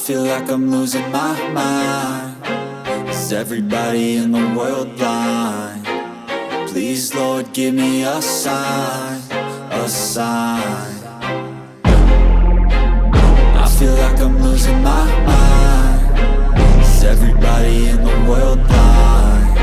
feel like I'm losing my mind. Is everybody in the world blind? Please, Lord, give me a sign, a sign. I feel like I'm losing my mind. Is everybody in the world blind?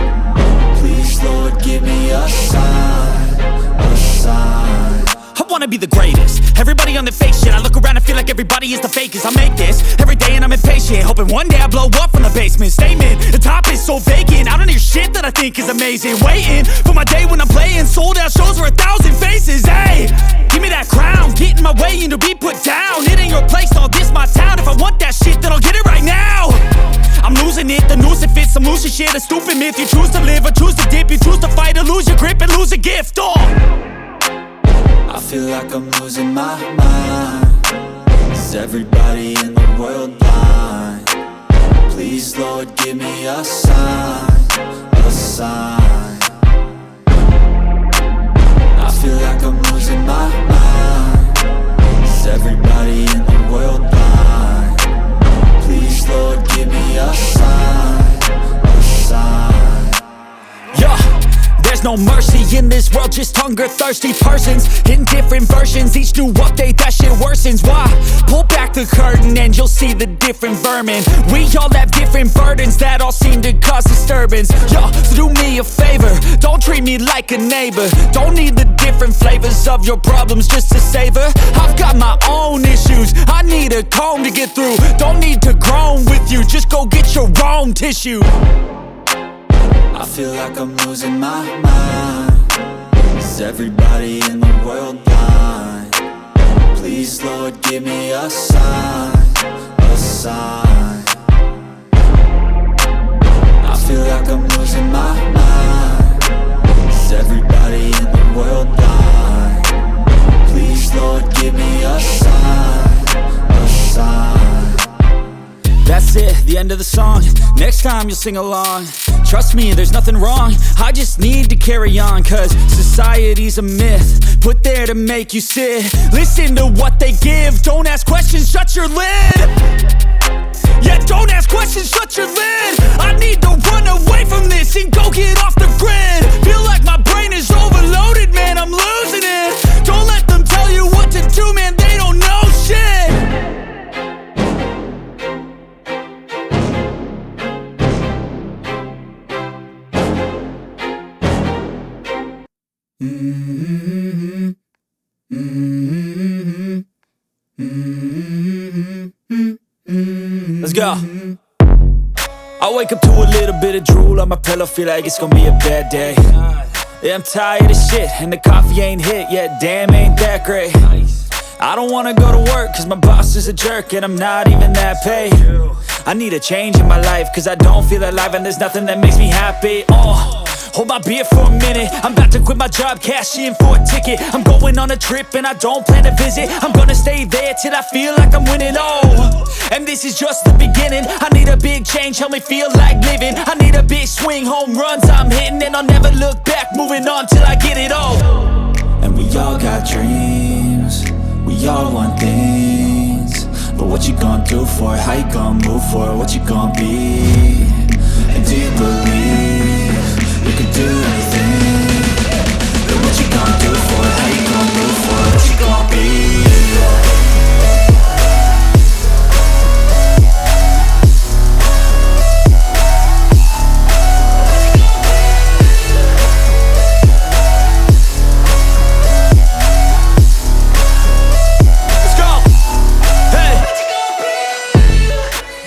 Please, Lord, give me a sign, a sign. I wanna be the greatest. Everybody on the fake shit. I look around and feel like everybody is the fakest. I make this every day and I'm impatient, hoping one day I blow up from the basement. Statement, the top is so vacant. I don't hear shit that I think is amazing. Waiting for my day when I'm playing sold out shows for 1,000 faces. Hey, give me that crown, get in my way and to be put down. It ain't your place, all this my town. If I want that shit, then I'll get it right now. I'm losing it, the noose it fits. I'm losing shit, a stupid myth. You choose to live or choose to dip. You choose to fight or lose your grip and lose a gift. I feel like I'm losing my mind. Is everybody in the world blind? Please, Lord, give me a sign, a sign. I feel like I'm losing my mind. Is everybody in the world blind? Please, Lord, give me a sign, a sign. Yeah. There's no mercy in this world, just hunger-thirsty persons in different versions. Each new update, that shit worsens. Why? Pull back the curtain and you'll see the different vermin. We all have different burdens that all seem to cause disturbance. Yo, so do me a favor, don't treat me like a neighbor. Don't need the different flavors of your problems just to savor. I've got my own issues, I need a comb to get through. Don't need to groan with you, just go get your own tissue. I feel like I'm losing my mind. Is everybody in the world blind? Please, Lord, give me a sign, a sign. I feel like I'm losing my mind. Is everybody in the world blind? Please, Lord, give me a sign, a sign. That's it, the end of the song. Next time you'll sing along. Trust me, there's nothing wrong. I just need to carry on, cause society's a myth put there to make you sit. Listen to what they give. Don't ask questions, shut your lid. Yeah, don't ask questions, shut your lid. I need to run away from this and go get off the grid. Feel like my brain is overloaded, man, I'm losing it. Don't let them tell you what to do, man, they don't know shit. Let's go. I wake up to a little bit of drool on my pillow, feel like it's gonna be a bad day. Yeah, I'm tired of shit, and the coffee ain't hit yet, damn, ain't that great. I don't wanna go to work, cause my boss is a jerk, and I'm not even that paid. I need a change in my life, cause I don't feel alive, and there's nothing that makes me happy. Hold my beer for a minute, I'm about to quit my job, cash in for a ticket. I'm going on a trip and I don't plan to visit. I'm gonna stay there till I feel like I'm winning, and this is just the beginning. I need a big change, help me feel like living. I need a big swing, home runs I'm hitting, and I'll never look back, moving on till I get it all. And we all got dreams, we all want things, but what you gonna do for it? How you gonna move for it? What you gonna be? And do you believe you can do anything? But what you gonna do for it? How you gonna move for it? What you gonna be?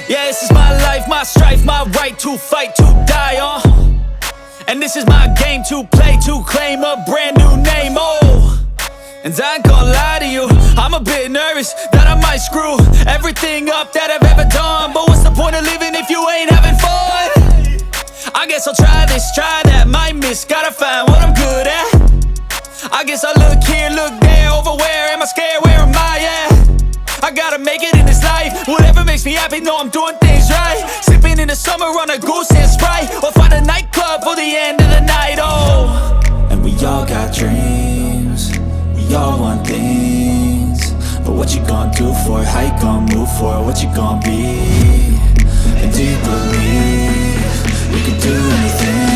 Yeah, this is my life, my strife, my right to fight, to die on. And this is my game to play, to claim a brand new name, And I ain't gonna lie to you, I'm a bit nervous that I might screw everything up that I've ever done. But what's the point of living if you ain't having fun? I guess I'll try this, try that, might miss, gotta find what I'm good at. I guess I look here, look there, over where am I scared, where am I at? I gotta make it in this life, whatever makes me happy, know I'm doing things right. Sipping in the summer on a goose and Sprite, or find a nightclub for the end of the night, And we all got dreams, we all want things, but what you gonna do for it? How you gonna move for it? What you gonna be? And do you believe you can do anything?